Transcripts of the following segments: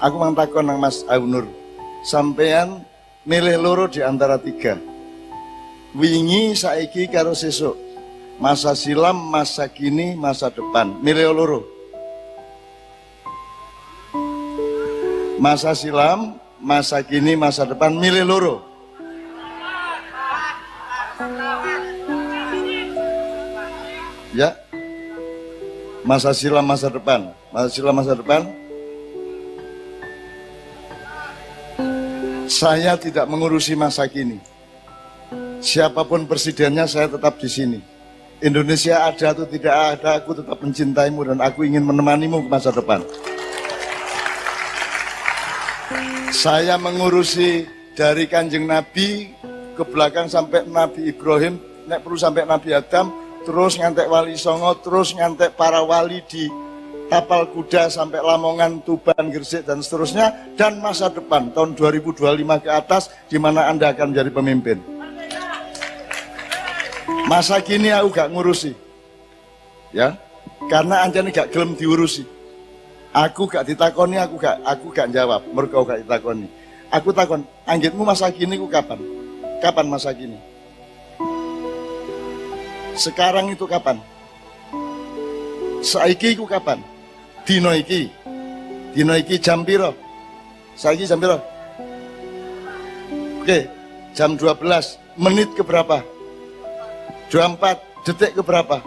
Aku mang takon nang Mas Aunur, sampean milih loro di antara tiga. Wingi, saiki, karo sesuk. Masa silam, masa kini, masa depan. Milih loro. Masa silam, masa kini, masa depan. Milih loro. Ya. Masa silam, masa depan. Masa silam, masa depan. Saya tidak mengurusi masa kini. Siapapun presidennya, saya tetap di sini. Indonesia ada atau tidak ada, aku tetap mencintaimu dan aku ingin menemanimu ke masa depan. Saya mengurusi dari Kanjeng Nabi ke belakang sampai Nabi Ibrahim, nek perlu sampai Nabi Adam, terus ngantek Wali Songo, terus ngantek para wali di Tapal Kuda sampai Lamongan, Tuban, Gresik dan seterusnya, dan masa depan tahun 2025 ke atas di mana Anda akan menjadi pemimpin. Masa kini aku gak ngurusi, ya, karena anjani gak gelem diurusi. Aku gak ditakoni, aku gak jawab. Mergo gak ditakoni. Aku takon, anggitmu masa kini ku kapan? Kapan masa kini? Sekarang itu kapan? Saiki ku kapan? Dino iki jam piro? Saiki jam piro? Oke, jam 12, menit ke berapa? 24, detik ke berapa?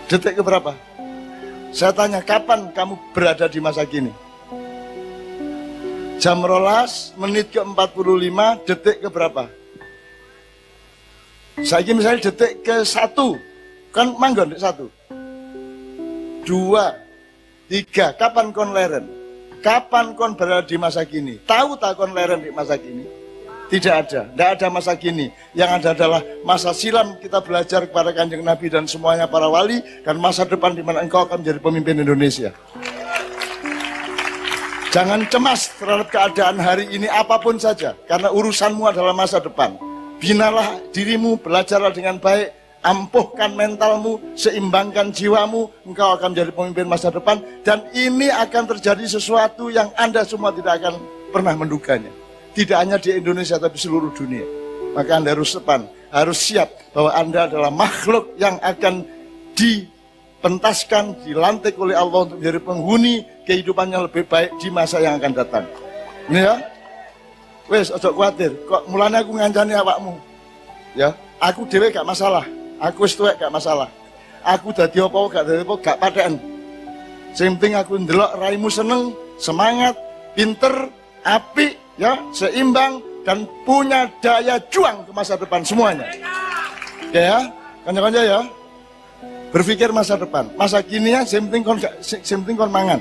Detik ke berapa? Saya tanya, kapan kamu berada di masa kini? Jam 12, menit ke 45, detik ke berapa? Saya misalnya detik ke 1, kan manggon detik 1. 2, 3, kapan kon leren? Kapan kon berada di masa kini? Tahu tak kon leren di masa kini? Tidak ada masa kini. Yang ada adalah masa silam, kita belajar kepada Kanjeng Nabi dan semuanya para wali, dan masa depan di mana engkau akan menjadi pemimpin Indonesia. Jangan cemas terhadap keadaan hari ini apapun saja, karena urusanmu adalah masa depan. Binalah dirimu, belajarlah dengan baik, ampuhkan mentalmu, seimbangkan jiwamu, engkau akan menjadi pemimpin masa depan, dan ini akan terjadi sesuatu yang Anda semua tidak akan pernah menduganya. Tidak hanya di Indonesia tapi seluruh dunia. Maka Anda harus depan, harus siap bahwa Anda adalah makhluk yang akan dipentaskan, dilantik oleh Allah untuk menjadi penghuni kehidupan yang lebih baik di masa yang akan datang. Ini ya. Wes, ojo khawatir. Kok mulanya aku ngancani awakmu. Ya, aku dhewe gak masalah. Aku wis tuwek gak masalah. Aku dadi apa gak paten. Sing penting aku ndelok raimu seneng, semangat, pinter, apik, ya, seimbang dan punya daya juang ke masa depan semuanya. Oke ya, kanca-kanca ya. Berpikir masa depan. Masa kini ya sing penting kon mangan.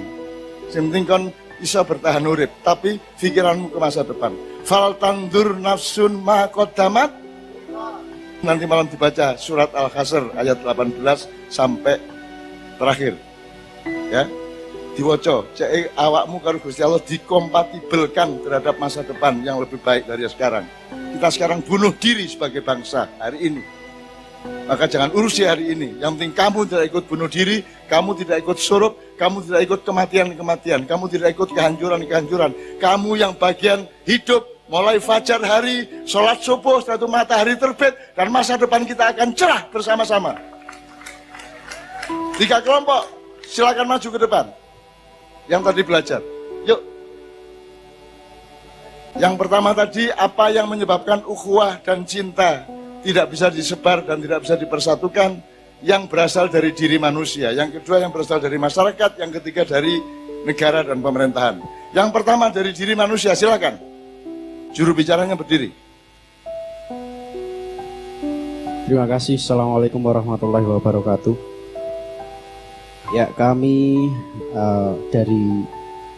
Sing penting kon bisa bertahan urip, tapi pikiranmu ke masa depan. Fal tandur nafsun ma qaddamat. Nanti malam dibaca surat Al-Hasr ayat 18 sampai terakhir. Ya. Diwoco, cek awakmu karo Gusti Allah dikompatibelkan terhadap masa depan yang lebih baik dari sekarang. Kita sekarang bunuh diri sebagai bangsa hari ini. Maka jangan urusi hari ini. Yang penting kamu tidak ikut bunuh diri, kamu tidak ikut surup, kamu tidak ikut kematian-kematian, kamu tidak ikut kehancuran-kehancuran. Kamu yang bagian hidup mulai fajar hari, sholat subuh, setelah itu matahari terbit, dan masa depan kita akan cerah bersama-sama. 3 kelompok, silakan maju ke depan. Yang tadi belajar, yuk. Yang pertama tadi, apa yang menyebabkan ukhuwah dan cinta tidak bisa disebar dan tidak bisa dipersatukan, yang berasal dari diri manusia. Yang kedua yang berasal dari masyarakat, yang ketiga dari negara dan pemerintahan. Yang pertama dari diri manusia, silakan. Juru bicaranya berdiri. Terima kasih. Assalamualaikum warahmatullahi wabarakatuh. Ya, kami dari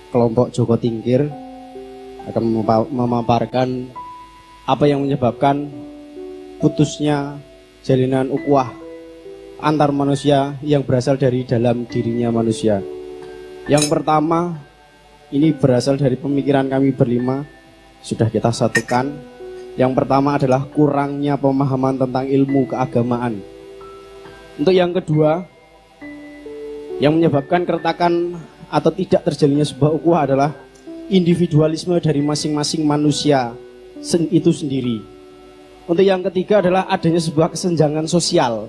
kelompok Joko Tingkir akan memaparkan apa yang menyebabkan putusnya jalinan ukhuwah antar manusia yang berasal dari dalam dirinya manusia. Yang pertama, ini berasal dari pemikiran kami berlima, sudah kita satukan. Yang pertama adalah kurangnya pemahaman tentang ilmu keagamaan. Untuk yang kedua, yang menyebabkan keretakan atau tidak terjalinnya sebuah ukhuwah adalah individualisme dari masing-masing manusia itu sendiri. Untuk yang ketiga adalah adanya sebuah kesenjangan sosial.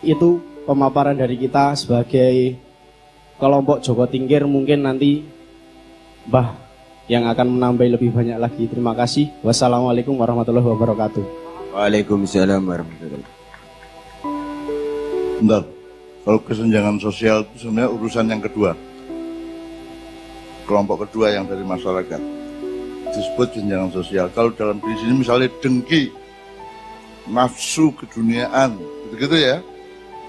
Itu pemaparan dari kita sebagai kelompok Joko Tingkir. Mungkin nanti Mbah yang akan menambah lebih banyak lagi. Terima kasih. Wassalamualaikum warahmatullahi wabarakatuh. Waalaikumsalam warahmatullahi wabarakatuh. Bentar, kalau kesenjangan sosial itu sebenarnya urusan yang kedua. Kelompok kedua yang dari masyarakat disebut kesenjangan sosial. Kalau dalam diri sini misalnya dengki, nafsu keduniaan, gitu-gitu ya.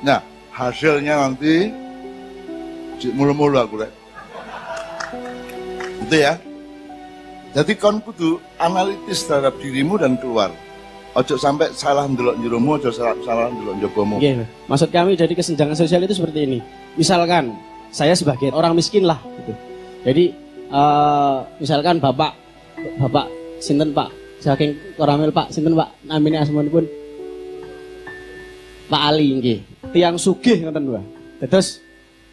Nah, hasilnya nanti mulu-mulu aku rek. Gitu ya. Jadi kon kudu analitis terhadap dirimu dan keluar. Ojo sampai salah ndelok njeromu, ojo salah ndelok njobomu. Oke, maksud kami dari kesenjangan sosial itu seperti ini. Misalkan saya sebagai orang miskin lah gitu. Jadi misalkan bapak sinten Pak, saking Koramil Pak, sinten Pak, namine asmanipun Pak Ali nggih. Tiang sugih ngoten Mbah. Terus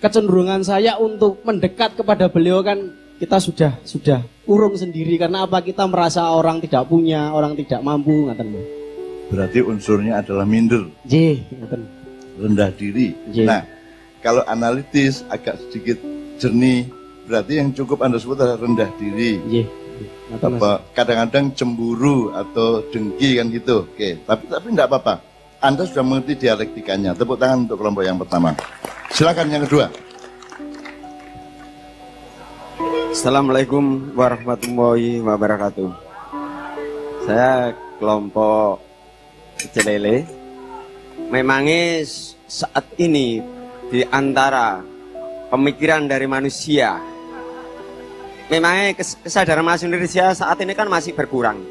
kecenderungan saya untuk mendekat kepada beliau kan kita sudah urung sendiri. Karena apa? Kita merasa orang tidak punya, orang tidak mampu ngoten Mbah. Berarti unsurnya adalah minder. Nggih, ngoten. Rendah diri. Nggih. Nah, kalau analitis agak sedikit jernih, berarti yang cukup Anda sebut adalah rendah diri. Nggih. Ngoten, Mas. Apa kadang-kadang cemburu atau dengki kan gitu. Oke, tapi enggak apa-apa. Anda sudah mengerti dialektikanya. Tepuk tangan untuk kelompok yang pertama. Silakan yang kedua. Assalamualaikum warahmatullahi wabarakatuh. Saya kelompok Celele. Memangnya saat ini di antara pemikiran dari manusia, memangnya kesadaran manusia saat ini kan masih berkurang.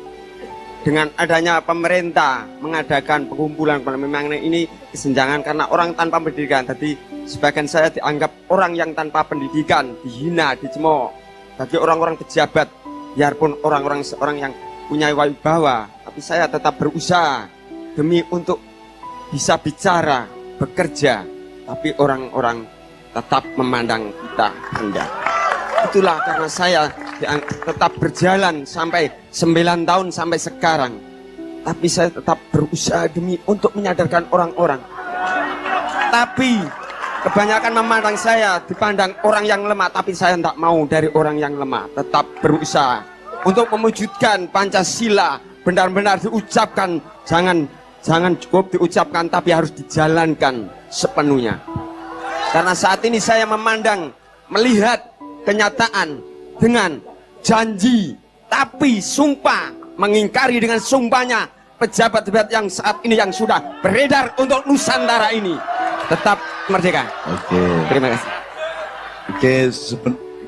Dengan adanya pemerintah mengadakan pengumpulan, memang ini kesenjangan karena orang tanpa pendidikan. Jadi sebagian saya dianggap orang yang tanpa pendidikan, dihina, dicemooh. Bagi orang-orang pejabat, biarpun orang-orang seorang yang punya wibawa, tapi saya tetap berusaha demi untuk bisa bicara, bekerja, tapi orang-orang tetap memandang kita rendah. Itulah karena saya tetap berjalan sampai 9 tahun sampai sekarang. Tapi saya tetap berusaha demi untuk menyadarkan orang-orang. Tapi kebanyakan memandang saya dipandang orang yang lemah. Tapi saya tidak mau dari orang yang lemah. Tetap berusaha untuk mewujudkan Pancasila. Benar-benar diucapkan. Jangan cukup diucapkan tapi harus dijalankan sepenuhnya. Karena saat ini saya melihat kenyataan dengan janji, tapi sumpah mengingkari dengan sumpahnya pejabat-pejabat yang saat ini yang sudah beredar untuk Nusantara ini. Tetap merdeka. Oke. Terima kasih. Oke,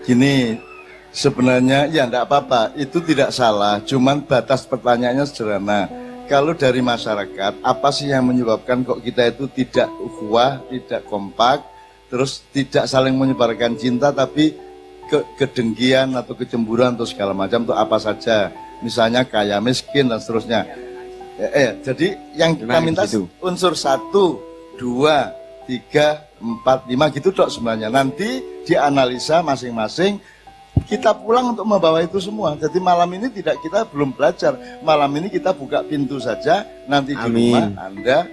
gini, sebenarnya ya enggak apa-apa, itu tidak salah, cuman batas pertanyaannya sederhana. Kalau dari masyarakat, apa sih yang menyebabkan kok kita itu tidak ukhuwah, tidak kompak, terus tidak saling menyebarkan cinta, tapi kedengkian atau kecemburuan atau segala macam itu apa saja, misalnya kaya miskin dan seterusnya. Jadi yang kita minta unsur 1, 2, 3, 4, 5 gitu dok sebenarnya. Nanti dianalisa masing-masing, kita pulang untuk membawa itu semua. Jadi malam ini kita belum belajar. Malam ini kita buka pintu saja. Nanti di rumah Anda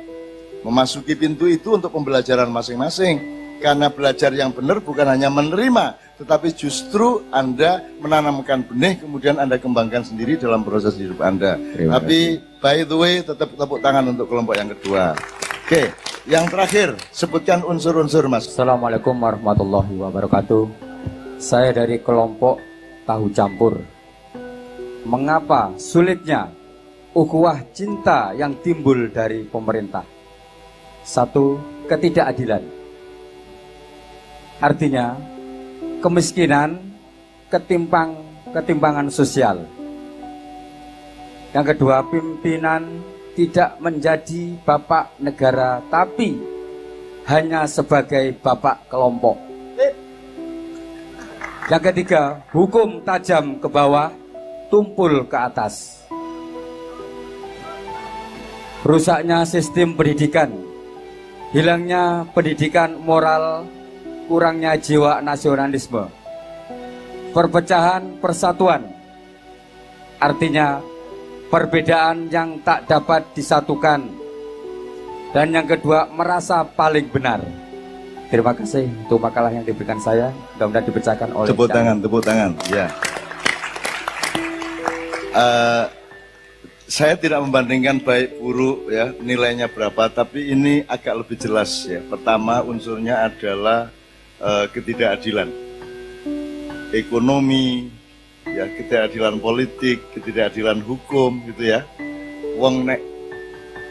memasuki pintu itu untuk pembelajaran masing-masing. Karena belajar yang benar bukan hanya menerima, tetapi justru Anda menanamkan benih, kemudian Anda kembangkan sendiri dalam proses hidup Anda. Tapi by the way, tetap tepuk tangan untuk kelompok yang kedua. Oke, yang terakhir, sebutkan unsur-unsur Mas. Assalamualaikum warahmatullahi wabarakatuh. Saya dari kelompok Tahu Campur. Mengapa sulitnya ukhuwah cinta yang timbul dari pemerintah? 1. Ketidakadilan. Artinya kemiskinan, ketimpangan sosial. Yang kedua, pimpinan tidak menjadi bapak negara, tapi hanya sebagai bapak kelompok. Yang ketiga, hukum tajam ke bawah, tumpul ke atas. Rusaknya sistem pendidikan, hilangnya pendidikan moral, kurangnya jiwa nasionalisme. Perpecahan persatuan, artinya perbedaan yang tak dapat disatukan. Dan yang kedua, merasa paling benar. Terima kasih untuk makalah yang diberikan saya. Mudah-mudahan dibacakan oleh Tepuk tangan, ya. Saya tidak membandingkan baik buruk ya nilainya berapa, tapi ini agak lebih jelas ya. Pertama unsurnya adalah ketidakadilan ekonomi, ya ketidakadilan politik, ketidakadilan hukum gitu ya. Wong nek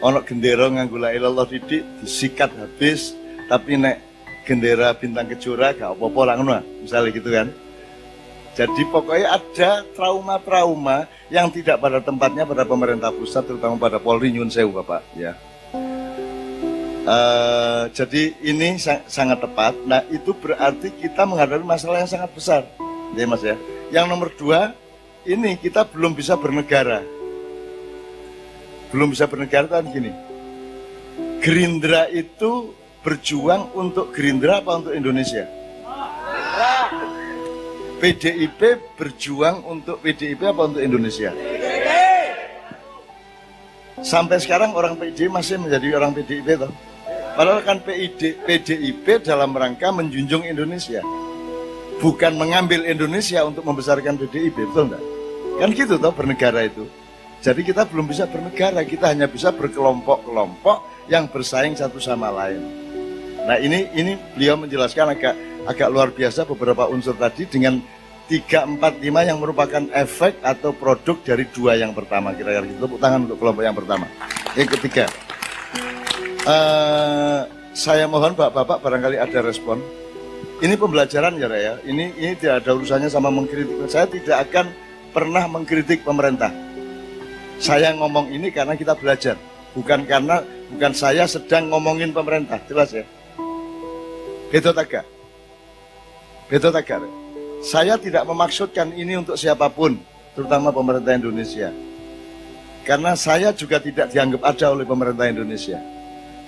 ono gendera nganggo la ilallah didik disikat habis, tapi nek gendera bintang kejora gak apa-apa lah ngono, misalnya gitu kan. Jadi pokoknya ada trauma-trauma yang tidak pada tempatnya pada pemerintah pusat, terutama pada Polri, nyun sewu Bapak ya. Jadi ini sangat tepat. Nah itu berarti kita menghadapi masalah yang sangat besar, ya Mas ya. Yang nomor dua, ini kita belum bisa bernegara. Belum bisa bernegara kan gini. Gerindra itu berjuang untuk Gerindra apa untuk Indonesia? PDIP berjuang untuk PDIP apa untuk Indonesia? Sampai sekarang orang PDIP masih menjadi orang PDIP toh. Padahal kan PDIP dalam rangka menjunjung Indonesia, bukan mengambil Indonesia untuk membesarkan PDIP, betul enggak? Kan gitu toh bernegara itu. Jadi kita belum bisa bernegara, kita hanya bisa berkelompok-kelompok yang bersaing satu sama lain. Nah ini beliau menjelaskan agak luar biasa beberapa unsur tadi dengan 3, 4, 5 yang merupakan efek atau produk dari 2 yang pertama. Kira-kira gitu. Tepuk tangan untuk kelompok yang pertama. Yang ketiga, saya mohon Bapak-bapak barangkali ada respon. Ini pembelajaran ya Raya. Ini tidak ada urusannya sama mengkritik. Saya tidak akan pernah mengkritik pemerintah. Saya ngomong ini karena kita belajar, bukan saya sedang ngomongin pemerintah. Jelas ya? Betul tak? Betul tak? Saya tidak memaksudkan ini untuk siapapun, terutama pemerintah Indonesia. Karena saya juga tidak dianggap ada oleh pemerintah Indonesia.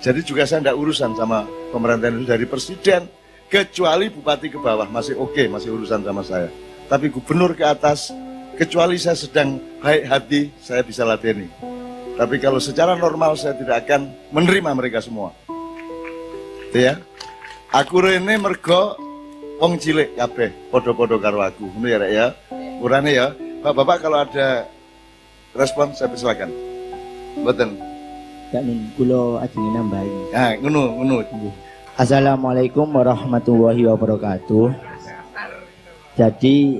Jadi juga saya tidak urusan sama pemerintah Indonesia dari presiden, kecuali bupati ke bawah masih oke, masih urusan sama saya. Tapi gubernur ke atas, kecuali saya sedang baik hati, saya bisa ladeni. Tapi kalau secara normal saya tidak akan menerima mereka semua. Itu ya. Aku rene mergo wong cilik kabeh podo-podo karo aku. Ngono ya Rek ya. Urane ya. Bapak-bapak kalau ada respon saya persilakan. Mboten. Kak Nun, kula ajeng nambahi. Nah, ngono. Assalamualaikum warahmatullahi wabarakatuh. Jadi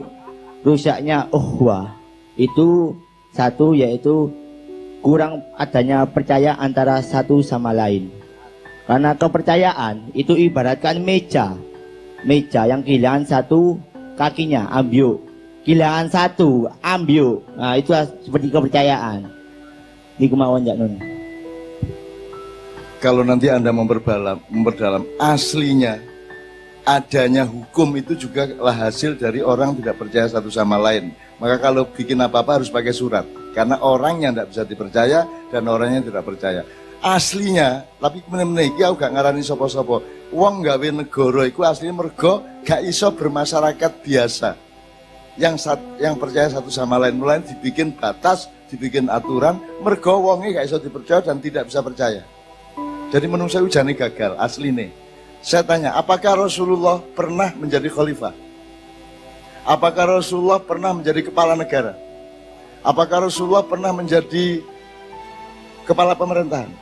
rusaknya uhwah itu satu, yaitu kurang adanya percaya antara satu sama lain. Karena kepercayaan itu ibaratkan meja yang kehilangan satu kakinya, ambyuk. Kehilangan satu, ambyuk. Nah, itu seperti kepercayaan. Ini kemauan Cak Nun. Kalau nanti Anda memperdalam aslinya adanya hukum itu juga lah hasil dari orang tidak percaya satu sama lain. Maka kalau bikin apa-apa harus pakai surat. Karena orangnya tidak bisa dipercaya dan orangnya tidak percaya. Aslinya, tapi meneh-meneh iki aku gak ngarani sapa-sapa. Wong gawe negara iku aslinya mergo gak iso bermasyarakat biasa. Yang percaya satu sama lain, mulai dibikin batas, dibikin aturan, mergo wonge gak iso dipercaya dan tidak bisa percaya. Jadi menurut saya ujane gagal asline. Saya tanya, apakah Rasulullah pernah menjadi khalifah? Apakah Rasulullah pernah menjadi kepala negara? Apakah Rasulullah pernah menjadi kepala pemerintahan?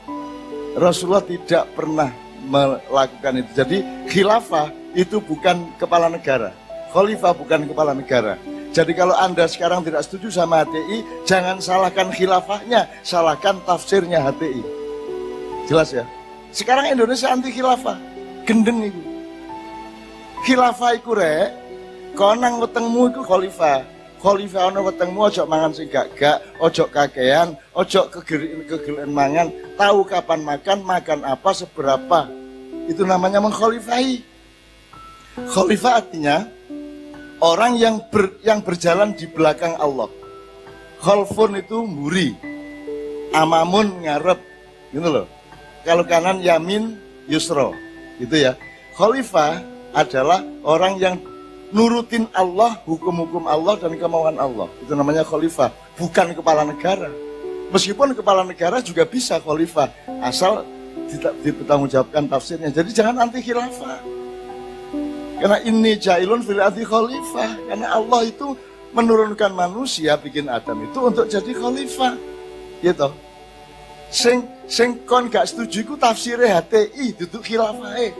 Rasulullah tidak pernah melakukan itu. Jadi khilafah itu bukan kepala negara. Khalifah bukan kepala negara. Jadi kalau Anda sekarang tidak setuju sama HTI, jangan salahkan khilafahnya, salahkan tafsirnya HTI. Jelas ya? Sekarang Indonesia anti khilafah. Gendeng itu. Khilafah iku rek, konang wetengmu iku khalifah. Khalifah ana wetengmu ojo mangan sing gak, ojo kakean, ojo kegelen mangan, tahu kapan makan apa, seberapa. Itu namanya mengkhalifahi. Khalifah artinya orang yang berjalan di belakang Allah. Khalfun itu mburi, amamun ngarep, gitu loh. Kalau kanan yamin yusro, gitu ya. Khalifah adalah orang yang nurutin Allah, hukum-hukum Allah dan kemauan Allah. Itu namanya khalifah, bukan kepala negara. Meskipun kepala negara juga bisa khalifah, asal dipertanggungjawabkan tafsirnya. Jadi jangan anti khilafah. Karena ini jailun fil ardi khalifah. Karena Allah itu menurunkan manusia, bikin Adam itu untuk jadi khalifah. Gitu. Sing kon gak setuju iku tafsire HTI duduk khilafahe.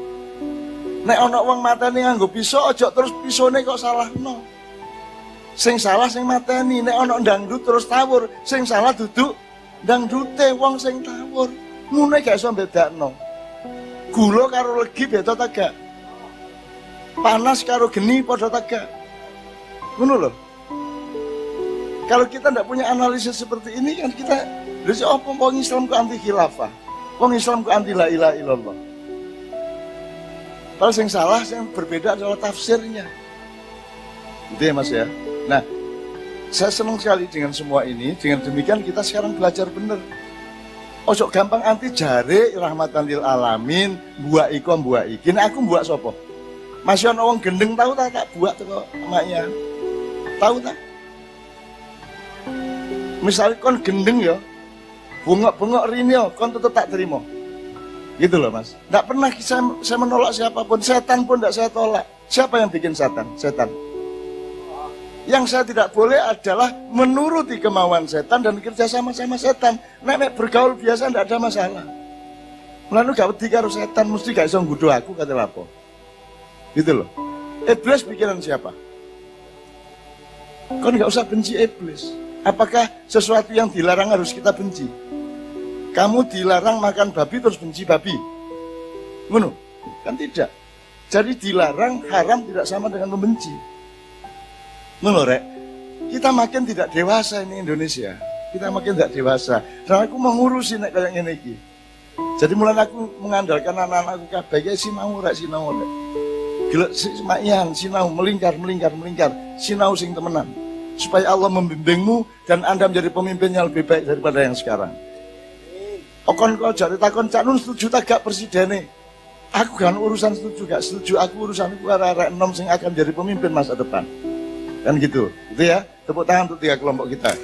Nek ana wong mateni nganggo pisau aja terus pisone kok salahno. Sing salah sing mateni, nek ana dangdut terus tawur, sing salah duduk dangdute wong sing tawur. Ngono gak iso bedakno. Gula karo legi beda ta gak? Panas karo geni padha ta gak? Ngono lho. Kalau kita tidak punya analisis seperti ini kan kita terus apa wong Islam ku anti khilafah, wong Islam ku anti la ilaha illallah. Kalau yang salah, yang berbeda adalah tafsirnya. Gitu ya Mas ya. Nah, saya senang sekali dengan semua ini. Dengan demikian kita sekarang belajar benar. Ojo gampang anti jare rahmatan lil alamin, buak iko buak iki. Nah, aku buak sopo? Masih ana wong gendeng tahu tak buak teko emaknya. Tahu tak? Misalnya kon gendeng ya, bengok-bengok rini ya, kon tetap tak terima. Gitu loh Mas. Tidak pernah saya menolak siapapun. Setan pun tidak saya tolak. Siapa yang bikin setan? Setan. Yang saya tidak boleh adalah menuruti kemauan setan dan kerja sama-sama setan. Nek bergaul biasa tidak ada masalah. Lalu gak wedi karo setan, mesti gak bisa nggudo aku kata lapo. Gitu loh. Iblis pikiran siapa? Kon gak usah benci iblis. Apakah sesuatu yang dilarang harus kita benci? Kamu dilarang makan babi terus benci babi? Ngono? Kan tidak. Jadi dilarang haram tidak sama dengan membenci. Ngono rek. Kita makin tidak dewasa ini Indonesia. Kita makin tidak dewasa. Dan aku mengurusi nek kayak ngene iki. Jadi mulai aku mengandalkan anak-anakku kabeh sinau rek sinau rek. Gila semakyan sinau melingkar. Sinau sing temenan. Supaya Allah membimbingmu dan Anda menjadi pemimpin yang lebih baik daripada yang sekarang. Okon kau jadi takon Cak Nun setuju tak gak presidennya? Aku kan urusan setuju gak setuju, aku urusan arek enom sing akan jadi pemimpin masa depan. Kan gitu ya. Tepuk tangan untuk 3 kelompok kita.